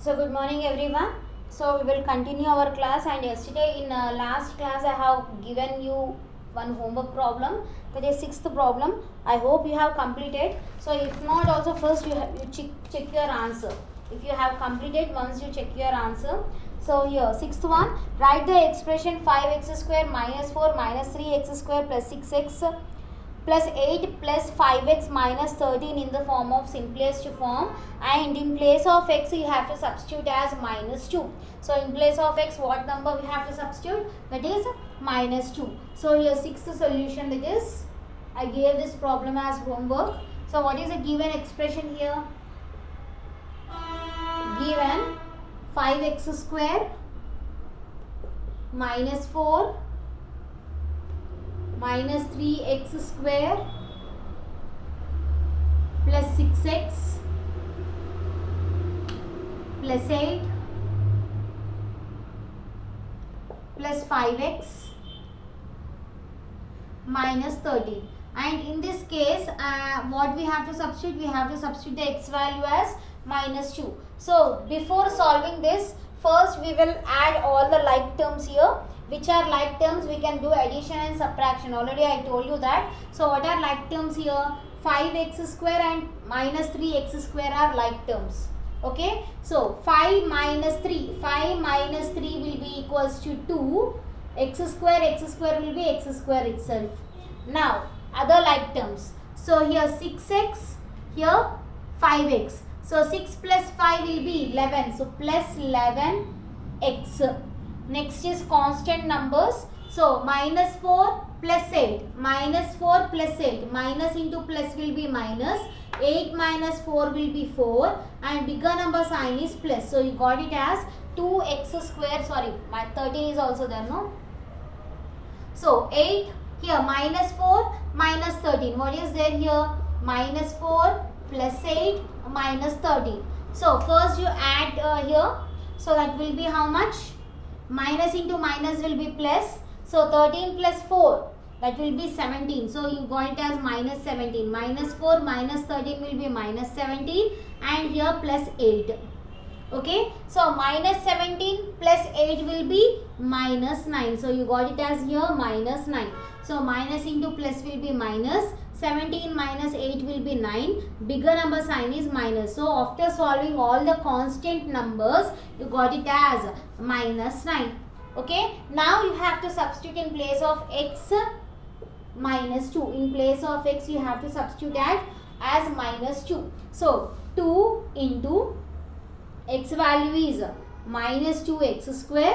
So good morning everyone. So we will continue our class, and yesterday in last class I have given you one homework problem, that is sixth problem. I hope you have completed. So if not also, first you check your answer. If you have completed, once you check your answer. So here sixth one, write the expression 5x square minus 4 minus 3x square plus 6x plus 8 plus 5x minus 13 in the form of simplest form, and in place of x you have to substitute as minus 2. So in place of x, what number we have to substitute? That is minus 2. So here sixth solution, that is I gave this problem as homework. So what is the given expression here? Given 5x square minus 4 minus 3x square plus 6x plus 8 plus 5x minus 13. And in this case, what we have to substitute? We have to substitute the x value as minus 2. So before solving this, first we will add all the like terms here. Which are like terms? We can do addition and subtraction. Already I told you that. So what are like terms here? 5x square and minus 3x square are like terms. Okay. So 5 minus 3. 5 minus 3 will be equals to 2. X square will be x square itself. Now other like terms. So here 6x, here 5x. So 6 plus 5 will be 11. So plus 11x. Next is constant numbers. So minus 4 plus 8. Minus 4 plus 8. Minus into plus will be minus. 8 minus 4 will be 4. And bigger number sign is plus. So you got it as 2x square. Sorry, my 13 is also there, no? So 8 here, minus 4 minus 13. What is there here? Minus 4 plus 8 minus 13. So first you add here. So that will be how much? Minus into minus will be plus. So 13 plus 4, that will be 17. So you got it as minus 17. Minus 4 minus 13 will be minus 17, and here plus 8. Okay. So minus 17 plus 8 will be minus 9. So you got it as here minus 9. So minus into plus will be minus. 17 minus 8 will be 9. Bigger number sign is minus. So after solving all the constant numbers, you got it as minus 9. Okay. Now you have to substitute in place of x minus 2. In place of x you have to substitute as minus 2. So 2 into x value is minus 2x square.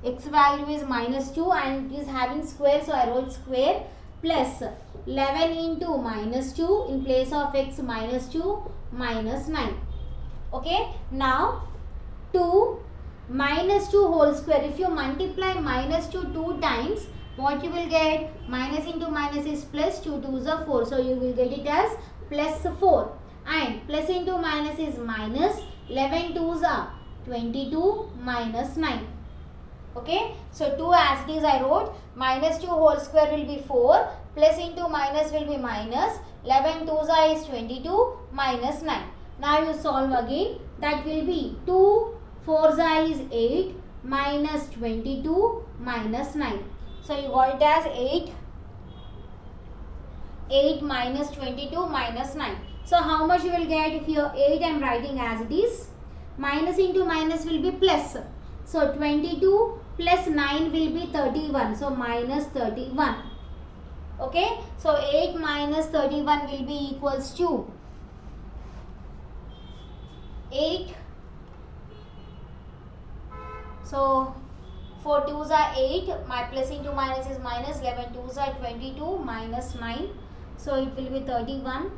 X value is minus 2 and it is having square, so I wrote square, plus 11 into minus 2, in place of x minus 2, minus 9. Okay. Now 2 minus 2 whole square. If you multiply minus 2 2 times, what you will get? Minus into minus is plus. 2 2s are 4. So you will get it as plus 4. And plus into minus is minus. 11 2s are 22 minus 9. Okay. So 2 as it is I wrote. Minus 2 whole square will be 4. Plus into minus will be minus. 11 2s are is 22 minus 9. Now you solve again. That will be 2 4s is 8 minus 22 minus 9. So you got it as 8 minus 22 minus 9. So how much you will get here? 8 I am writing as it is. Minus into minus will be plus. So 22 plus 9 will be 31. So minus 31. Okay. So 8 minus 31 will be equals to 8. So 4 2s are 8. My plus into minus is minus. 11 2s are 22 minus 9. So it will be 31.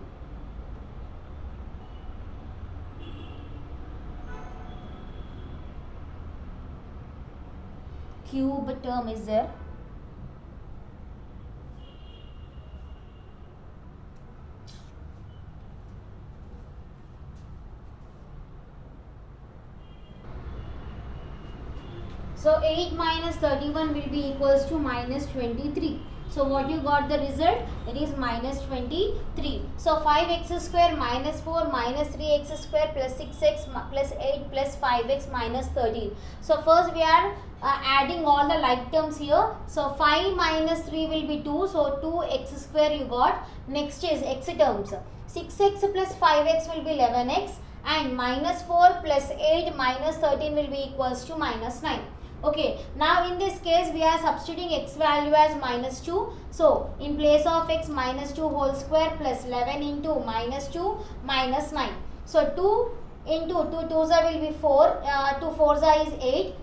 Cube term is there. So 8 minus 31 will be equals to minus 23. So what you got the result? It is minus 23. So 5x square minus 4 minus 3x square plus 6x plus 8 plus 5x minus 13. So first we are adding all the like terms here. So 5 minus 3 will be 2. So 2x square you got. Next is x terms. 6x plus 5x will be 11x. And minus 4 plus 8 minus 13 will be equals to minus 9. Okay, now in this case we are substituting x value as minus 2. So in place of x, minus 2 whole square plus 11 into minus 2 minus 9. So 2 into 2 2s will be 4, 2 4s is 8,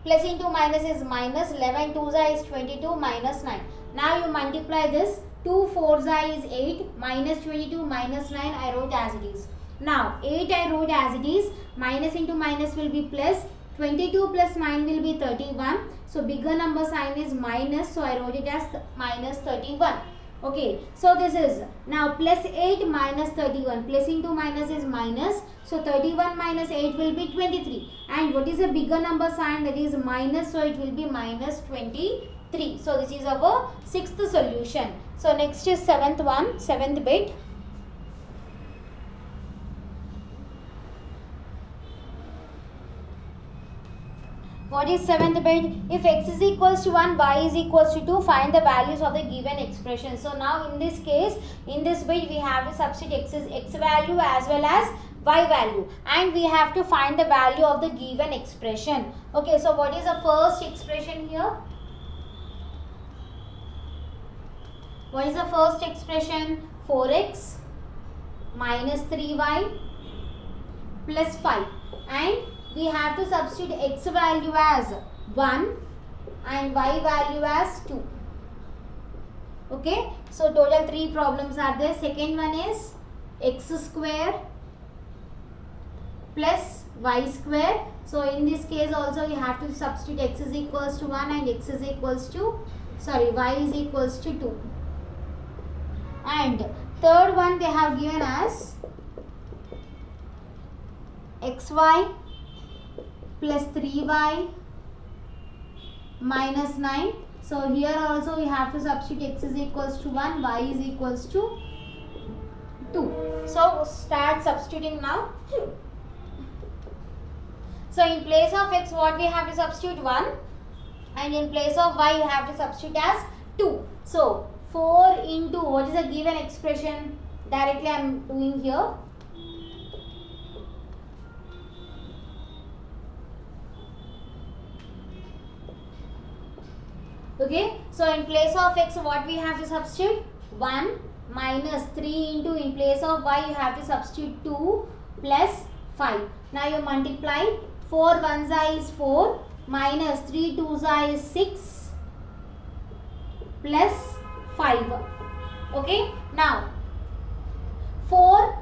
plus into minus is minus, 11 2s is 22 minus 9. Now you multiply this, 2 4s is 8 minus 22 minus 9 I wrote as it is. Now 8 I wrote as it is, minus into minus will be plus, 22 plus 9 will be 31. So bigger number sign is minus, so I wrote it as minus 31. Okay, so this is now plus 8 minus 31, plus into minus is minus, so 31 minus 8 will be 23. And what is a bigger number sign? That is minus, so it will be minus 23. So this is our sixth solution. So next is seventh bit. What is seventh bit? If x is equals to 1, y is equals to 2, find the values of the given expression. So now in this case, in this bit we have to substitute x value as well as y value. And we have to find the value of the given expression. Okay, so what is the first expression here? What is the first expression? 4x minus 3y plus 5. And we have to substitute x value as 1 and y value as 2. Okay, so total 3 problems are there. Second one is x square plus y square. So in this case also we have to substitute x is equals to 1 and x is equals to, y is equals to 2. And third one they have given as xy plus 3y minus 9. So here also we have to substitute x is equals to 1, y is equals to 2. So start substituting now. So in place of x what we have to substitute 1 and in place of y you have to substitute as 2. So 4 into what is the given expression? Directly I am doing here. Okay, so in place of x what we have to substitute? 1 minus 3 into, in place of y you have to substitute 2 plus 5. Now you multiply, 4 1s is 4 minus 3 2s is 6 plus 5. Okay, now 4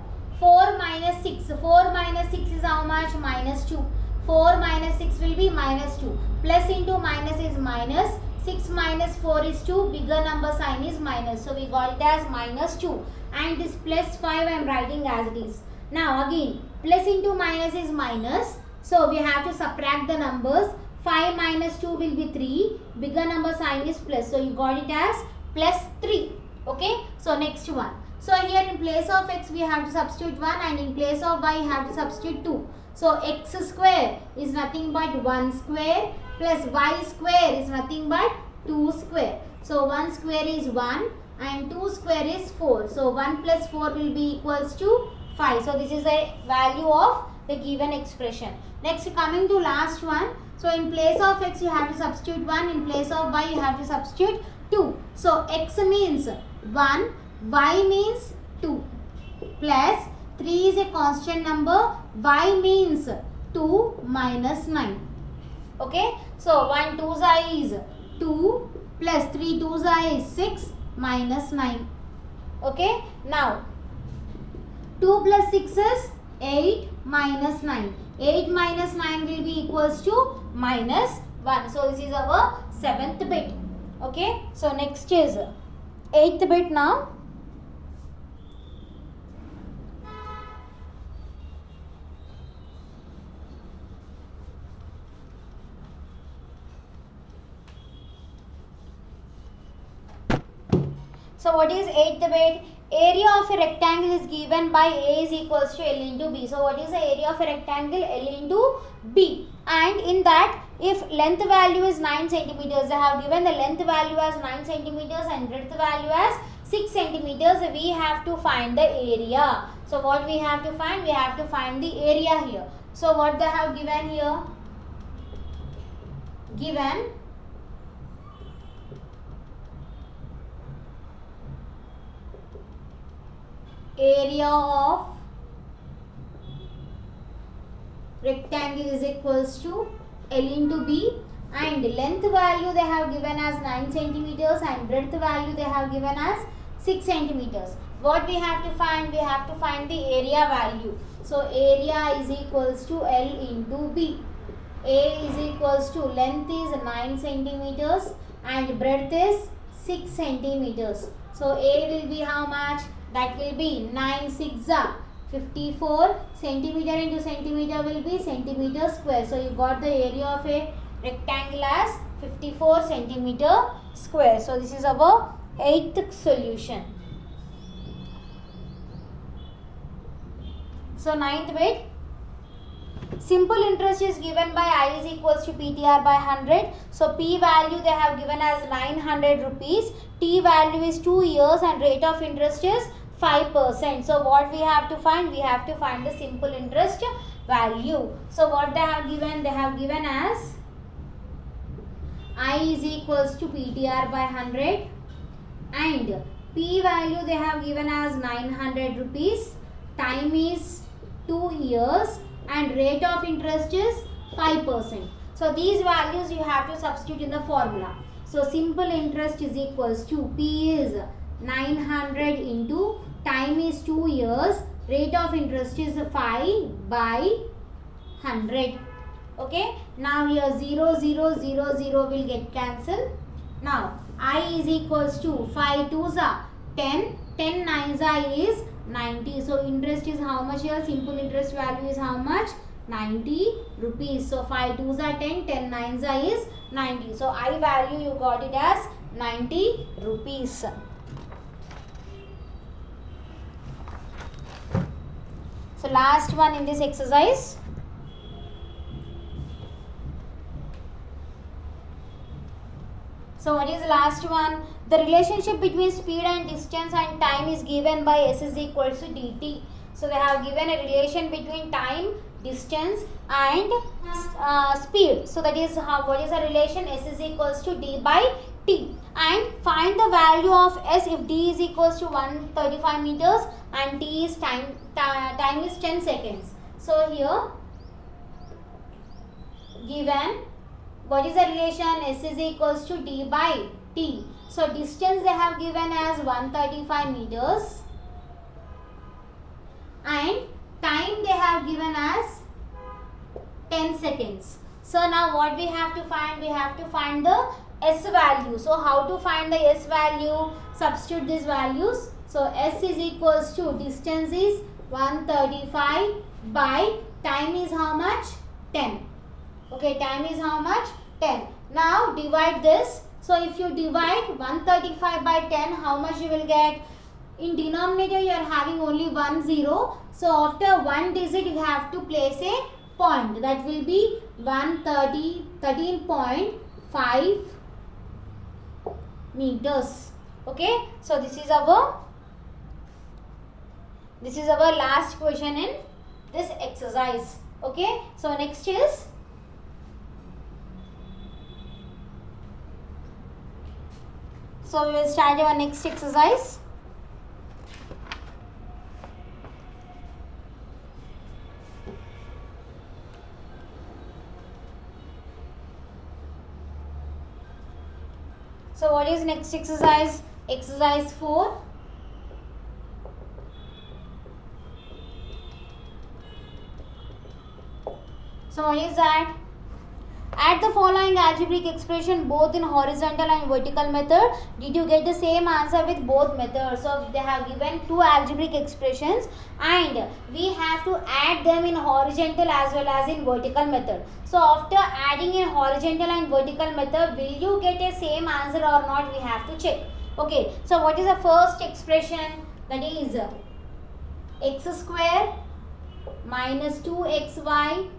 minus 6. 4 minus 6 is how much? Minus 2. 4 minus 6 will be minus 2. Plus into minus is minus. 6 minus 4 is 2. Bigger number sign is minus. So we got it as minus 2. And this plus 5 I am writing as it is. Now again, plus into minus is minus. So we have to subtract the numbers. 5 minus 2 will be 3. Bigger number sign is plus. So you got it as plus 3. Okay. So next one. So here in place of x we have to substitute 1 and in place of y you have to substitute 2. So x square is nothing but 1 square plus y square is nothing but 2 square. So 1 square is 1 and 2 square is 4. So 1 plus 4 will be equals to 5. So this is a value of the given expression. Next, coming to last one. So in place of x you have to substitute 1. In place of y you have to substitute 2. So x means 1. Y means 2 plus 3 is a constant number. Y means 2 minus 9. Okay. So 1 2s is 2 plus 3 2s is 6 minus 9. Okay. Now 2 plus 6 is 8 minus 9. 8 minus 9 will be equals to minus 1. So this is our 7th bit. Okay. So next is 8th bit now. So what is 8th bit? Area of a rectangle is given by A is equals to L into B. So what is the area of a rectangle? L into B. And in that, if length value is 9 centimeters, they have given the length value as 9 centimeters and breadth value as 6 centimeters. We have to find the area. So what we have to find? We have to find the area here. So what they have given here? Given area of rectangle is equals to L into B, and length value they have given as 9 centimeters and breadth value they have given as 6 centimeters. What we have to find? We have to find the area value. So area is equals to L into B. A is equals to length is 9 centimeters and breadth is 6 centimeters. So A will be how much? That will be 9 6 54. Centimeter into centimeter will be centimeter square. So you got the area of a rectangle as 54 centimeter square. So this is our 8th solution. So 9th bit. Simple interest is given by I is equals to PTR by 100. So P value they have given as 900 rupees. T value is 2 years and rate of interest is 5%. So what we have to find? We have to find the simple interest value. So what they have given? They have given as I is equals to PTR by 100 and P value they have given as 900 rupees. Time is 2 years and rate of interest is 5%. So these values you have to substitute in the formula. So simple interest is equals to P is 900 into time is 2 years, rate of interest is 5 by 100. Okay, now here 0 0 0 0 will get cancelled. Now I is equals to 5 2s are 10, 10 9s are is 90. So interest is how much here? Simple interest value is how much? 90 rupees. So 5 2s are 10, 10 9s are is 90. So I value you got it as 90 rupees. So last one in this exercise. So what is the last one? The relationship between speed and distance and time is given by S is equals to dt. So they have given a relation between time, distance and speed. So that is how, what is the relation? S is equals to d by t. And find the value of S if d is equals to 135 meters and t is time is 10 seconds. So here given what is the relation? S is equals to d by t. So distance they have given as 135 meters and time they have given as 10 seconds. So now what we have to find? We have to find the S value. So how to find the S value? Substitute these values. So S is equals to distance is 135 by time is how much? 10. Okay, time is how much? 10. Now divide this. So if you divide 135 by 10, how much you will get? In denominator you are having only 1 0. So after one digit you have to place a point. That will be 13.5 meters. Okay. So this is our last question in this exercise. Okay. So next is we will start our next exercise. So what is next exercise? Exercise 4. So what is that? Add the following algebraic expression both in horizontal and vertical method. Did you get the same answer with both methods? So they have given two algebraic expressions and we have to add them in horizontal as well as in vertical method. So after adding in horizontal and vertical method, will you get a same answer or not? We have to check. Okay, so what is the first expression? That is x square minus 2xy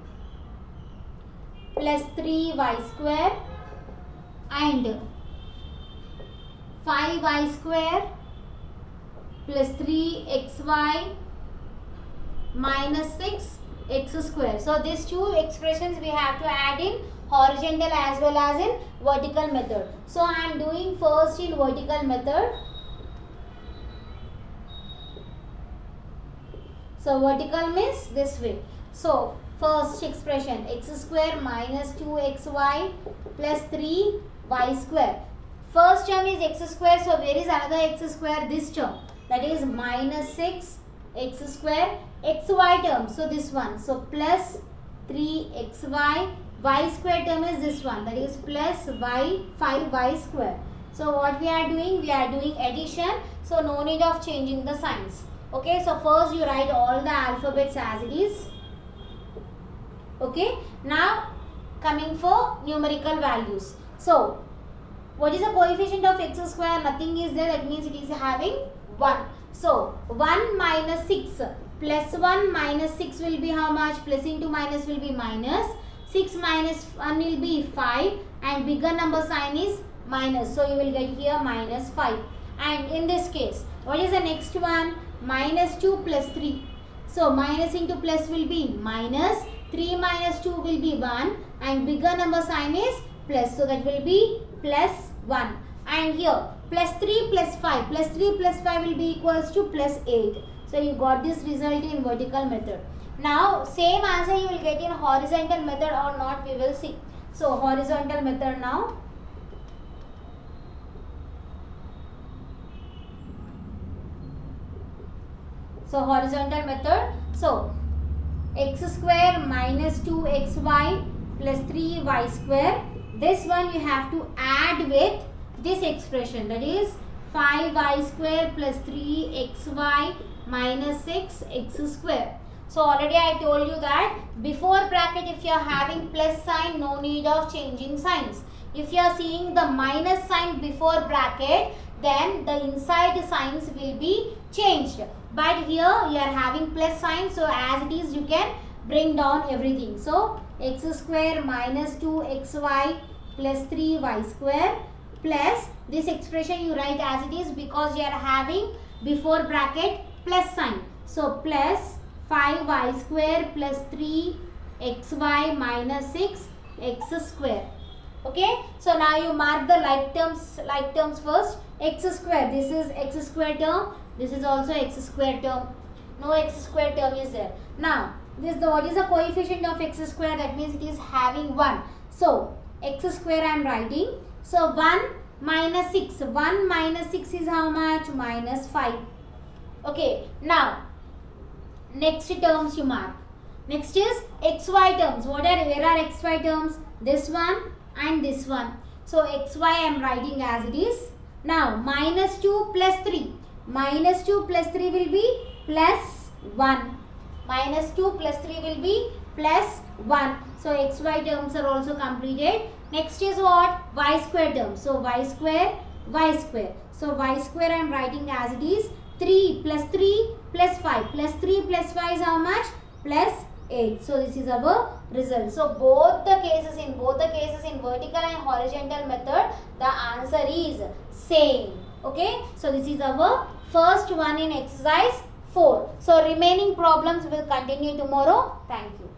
plus 3y square and 5y square plus 3xy minus 6x square. So these two expressions we have to add in horizontal as well as in vertical method. So I am doing first in vertical method. So vertical means this way. So first expression x square minus 2xy plus 3y square. First term is x square. So where is another x square? This term. That is minus 6x square. Xy term. So this one. So plus 3xy. Y square term is this one. That is plus y 5y square. So what we are doing? We are doing addition. So no need of changing the signs. Okay. So first you write all the alphabets as it is. Okay. Now coming for numerical values. So what is the coefficient of x square? Nothing is there. That means it is having 1. So 1 minus 6 plus 1 minus 6 will be how much? Plus into minus will be minus. 6 minus 1 will be 5 and bigger number sign is minus. So you will get here minus 5. And in this case, what is the next one? Minus 2 plus 3. So minus into plus will be minus. 3 minus 2 will be 1 and bigger number sign is plus. So that will be plus 1. And here plus 3 plus 5. Plus 3 plus 5 will be equals to plus 8. So you got this result in vertical method. Now same answer you will get in horizontal method or not, we will see. So horizontal method now. So horizontal method. So x square minus 2xy plus 3y square. This one you have to add with this expression, that is 5y square plus 3xy minus 6x square. So already I told you that before bracket if you are having plus sign, no need of changing signs. If you are seeing the minus sign before bracket, then the inside signs will be changed. But here you are having plus sign, so as it is you can bring down everything. So x square minus 2xy plus 3y square plus this expression you write as it is because you are having before bracket plus sign. So plus 5y square plus 3xy minus 6x square. Okay. So now you mark the like terms first. X square, this is x square term. This is also x square term. No x square term is there. Now what is the coefficient of x square? That means it is having 1. So x square I am writing. So 1 minus 6. 1 minus 6 is how much? Minus 5. Okay. Now next terms you mark. Next is xy terms. Where are xy terms? This one and this one. So xy I am writing as it is. Now minus 2 plus 3. Minus 2 plus 3 will be plus 1. Minus 2 plus 3 will be plus 1. So xy terms are also completed. Next is what? Y square term. So y square, y square. So y square I am writing as it is. 3 plus 3 plus 5. Plus 3 plus 5 is how much? Plus 8. So this is our result. So in both the cases in vertical and horizontal method, the answer is same. Okay. So this is our first one in exercise 4. So remaining problems will continue tomorrow. Thank you.